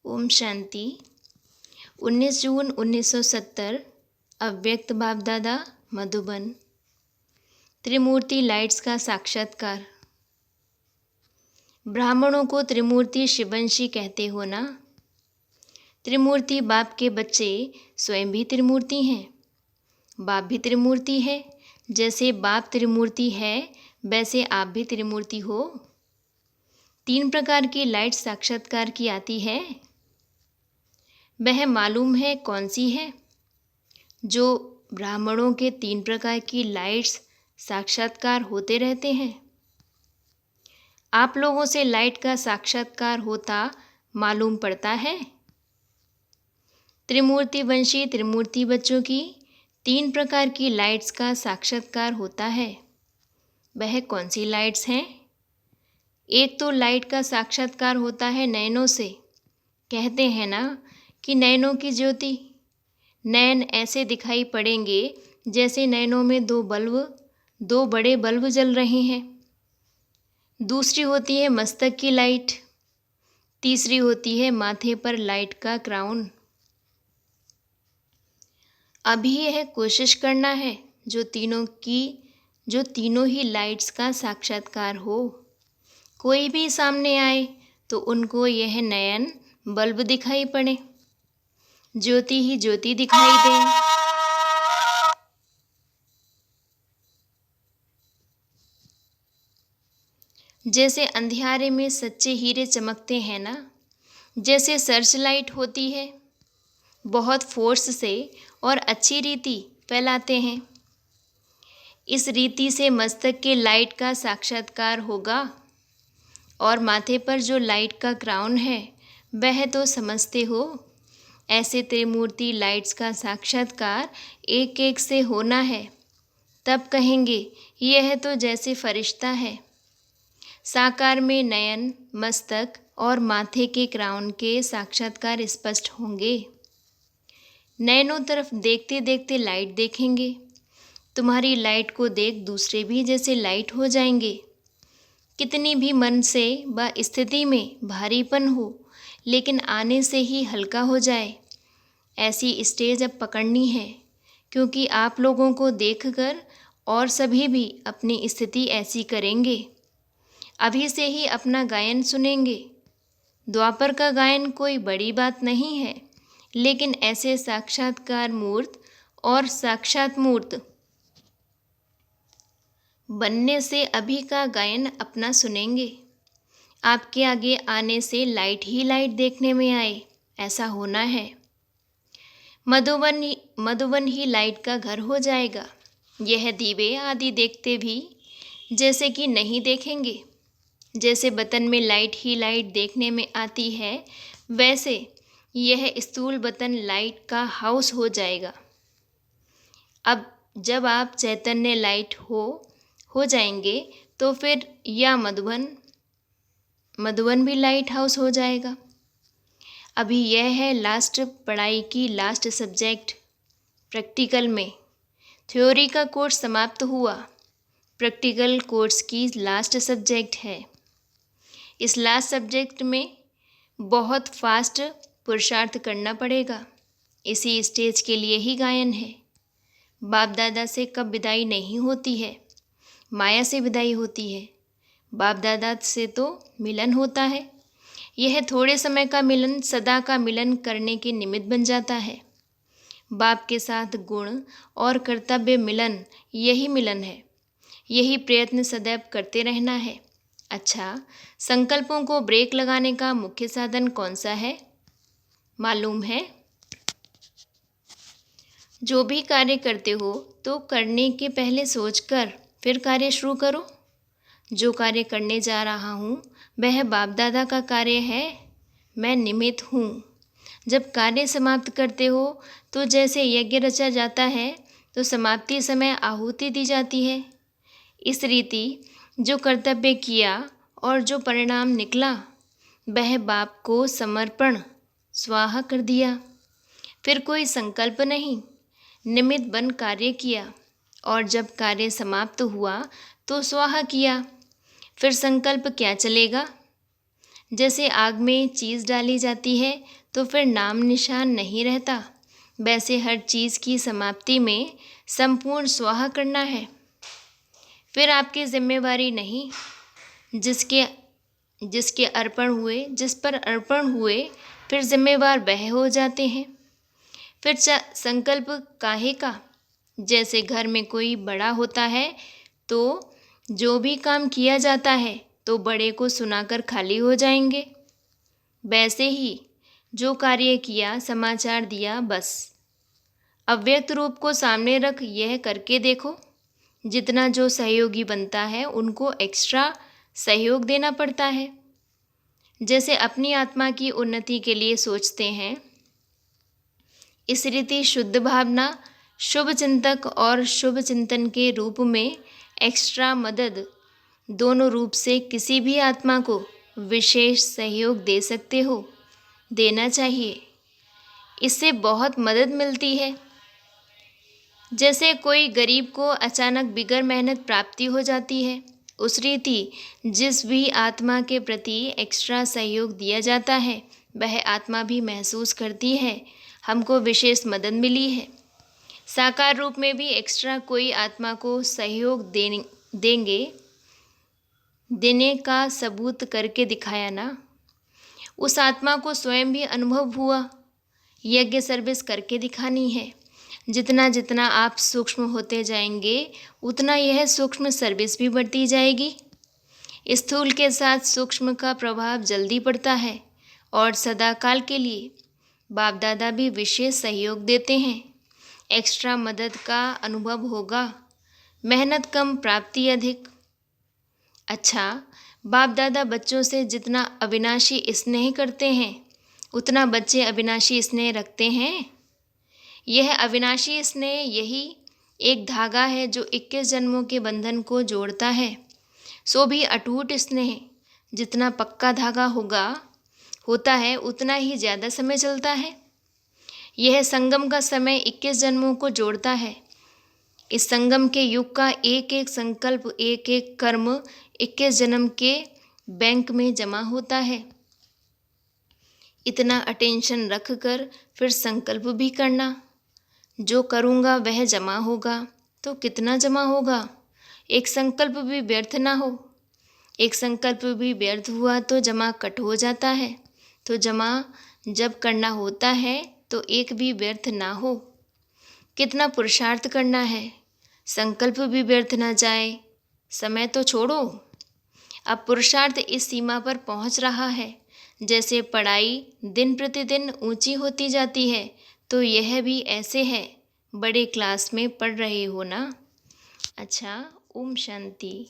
ओम शांति। 19 जून 1970 अव्यक्त बाप दादा मधुबन। त्रिमूर्ति लाइट्स का साक्षात्कार। ब्राह्मणों को त्रिमूर्ति शिवंशी कहते हो ना। त्रिमूर्ति बाप के बच्चे स्वयं भी त्रिमूर्ति हैं। बाप भी त्रिमूर्ति है। जैसे बाप त्रिमूर्ति है वैसे आप भी त्रिमूर्ति हो। 3 प्रकार की लाइट साक्षात्कार की आती है। वह मालूम है कौन सी है? जो ब्राह्मणों के 3 प्रकार की लाइट्स साक्षात्कार होते रहते हैं। आप लोगों से लाइट का साक्षात्कार होता मालूम पड़ता है। त्रिमूर्ति वंशी त्रिमूर्ति बच्चों की 3 प्रकार की लाइट्स का साक्षात्कार होता है। वह कौन सी लाइट्स हैं? एक तो लाइट का साक्षात्कार होता है नयनों से। कहते हैं ना कि नयनों की ज्योति। नयन ऐसे दिखाई पड़ेंगे जैसे नयनों में 2 बड़े बल्ब जल रहे हैं। दूसरी होती है मस्तक की लाइट। तीसरी होती है माथे पर लाइट का क्राउन। अभी यह कोशिश करना है जो तीनों ही लाइट्स का साक्षात्कार हो। कोई भी सामने आए तो उनको यह नयन बल्ब दिखाई पड़े, ज्योति ही ज्योति दिखाई दे। जैसे अंधियारे में सच्चे हीरे चमकते हैं ना, जैसे सर्च लाइट होती है, बहुत फोर्स से और अच्छी रीति फैलाते हैं। इस रीति से मस्तक के लाइट का साक्षात्कार होगा। और माथे पर जो लाइट का क्राउन है वह तो समझते हो। ऐसे त्रिमूर्ति लाइट्स का साक्षात्कार एक एक से होना है। तब कहेंगे यह तो जैसे फरिश्ता है। साकार में नयन, मस्तक और माथे के क्राउन के साक्षात्कार स्पष्ट होंगे। नयनों तरफ देखते देखते लाइट देखेंगे। तुम्हारी लाइट को देख दूसरे भी जैसे लाइट हो जाएंगे। कितनी भी मन से व स्थिति में भारीपन हो लेकिन आने से ही हल्का हो जाए, ऐसी स्टेज अब पकड़नी है। क्योंकि आप लोगों को देखकर और सभी भी अपनी स्थिति ऐसी करेंगे। अभी से ही अपना गायन सुनेंगे। द्वापर का गायन कोई बड़ी बात नहीं है, लेकिन ऐसे साक्षात्कार मूर्त और साक्षात मूर्त बनने से अभी का गायन अपना सुनेंगे। आपके आगे आने से लाइट ही लाइट देखने में आए, ऐसा होना है। मधुबन ही लाइट का घर हो जाएगा। यह दीवे आदि देखते भी जैसे कि नहीं देखेंगे। जैसे बतन में लाइट ही लाइट देखने में आती है, वैसे यह स्थूल बतन लाइट का हाउस हो जाएगा। अब जब आप चैतन्य लाइट हो जाएंगे तो फिर यह मधुबन भी लाइट हाउस हो जाएगा। अभी यह है लास्ट पढ़ाई की लास्ट सब्जेक्ट। प्रैक्टिकल में थ्योरी का कोर्स समाप्त हुआ। प्रैक्टिकल कोर्स की लास्ट सब्जेक्ट है। इस लास्ट सब्जेक्ट में बहुत फास्ट पुरुषार्थ करना पड़ेगा। इसी स्टेज के लिए ही गायन है। बाप दादा से कब विदाई नहीं होती है, माया से विदाई होती है। बाप दादा से तो मिलन होता है। यह थोड़े समय का मिलन सदा का मिलन करने के निमित्त बन जाता है। बाप के साथ गुण और कर्तव्य मिलन, यही मिलन है। यही प्रयत्न सदैव करते रहना है। अच्छा, संकल्पों को ब्रेक लगाने का मुख्य साधन कौन सा है मालूम है? जो भी कार्य करते हो तो करने के पहले सोचकर फिर कार्य शुरू करो। जो कार्य करने जा रहा हूँ वह बाप दादा का कार्य है। मैं निमित्त हूँ। जब कार्य समाप्त करते हो तो जैसे यज्ञ रचा जाता है तो समाप्ति समय आहुति दी जाती है। इस रीति जो कर्तव्य किया और जो परिणाम निकला वह बाप को समर्पण स्वाहा कर दिया। फिर कोई संकल्प नहीं, निमित्त बन कार्य किया और जब कार्य समाप्त हुआ तो स्वाहा किया। फिर संकल्प क्या चलेगा? जैसे आग में चीज़ डाली जाती है तो फिर नाम निशान नहीं रहता, वैसे हर चीज़ की समाप्ति में संपूर्ण स्वाहा करना है। फिर आपकी जिम्मेवारी नहीं, जिसके जिसके अर्पण हुए जिस पर अर्पण हुए फिर जिम्मेवार वह हो जाते हैं। फिर संकल्प काहे का? जैसे घर में कोई बड़ा होता है तो जो भी काम किया जाता है तो बड़े को सुनाकर खाली हो जाएंगे, वैसे ही जो कार्य किया समाचार दिया बस। अव्यक्त रूप को सामने रख यह करके देखो, जितना जो सहयोगी बनता है उनको एक्स्ट्रा सहयोग देना पड़ता है। जैसे अपनी आत्मा की उन्नति के लिए सोचते हैं, इस रीति शुद्ध भावना, शुभ चिंतक और शुभ चिंतन के रूप में एक्स्ट्रा मदद दोनों रूप से किसी भी आत्मा को विशेष सहयोग दे सकते हो, देना चाहिए। इससे बहुत मदद मिलती है। जैसे कोई गरीब को अचानक बिगर मेहनत प्राप्ति हो जाती है, उस रीति जिस भी आत्मा के प्रति एक्स्ट्रा सहयोग दिया जाता है वह आत्मा भी महसूस करती है हमको विशेष मदद मिली है। साकार रूप में भी एक्स्ट्रा कोई आत्मा को सहयोग देने का सबूत करके दिखाया ना, उस आत्मा को स्वयं भी अनुभव हुआ। यज्ञ सर्विस करके दिखानी है। जितना जितना आप सूक्ष्म होते जाएंगे उतना यह सूक्ष्म सर्विस भी बढ़ती जाएगी। स्थूल के साथ सूक्ष्म का प्रभाव जल्दी पड़ता है और सदा काल के लिए बाप दादा भी विशेष सहयोग देते हैं। एक्स्ट्रा मदद का अनुभव होगा, मेहनत कम प्राप्ति अधिक। अच्छा, बाप दादा बच्चों से जितना अविनाशी स्नेह करते हैं उतना बच्चे अविनाशी स्नेह रखते हैं। यह अविनाशी स्नेह यही एक धागा है जो 21 जन्मों के बंधन को जोड़ता है। सो भी अटूट स्नेह जितना पक्का धागा होता है उतना ही ज़्यादा समय चलता है। यह संगम का समय 21 जन्मों को जोड़ता है। इस संगम के युग का एक एक संकल्प, एक एक कर्म 21 जन्म के बैंक में जमा होता है। इतना अटेंशन रख कर फिर संकल्प भी करना, जो करूँगा वह जमा होगा। तो कितना जमा होगा? एक संकल्प भी व्यर्थ ना हो। एक संकल्प भी व्यर्थ हुआ तो जमा कट हो जाता है। तो जमा जब करना होता है तो एक भी व्यर्थ ना हो। कितना पुरुषार्थ करना है, संकल्प भी व्यर्थ ना जाए। समय तो छोड़ो, अब पुरुषार्थ इस सीमा पर पहुंच रहा है। जैसे पढ़ाई दिन प्रतिदिन ऊंची होती जाती है तो यह भी ऐसे है। बड़े क्लास में पढ़ रहे हो ना। अच्छा, ओम शांति।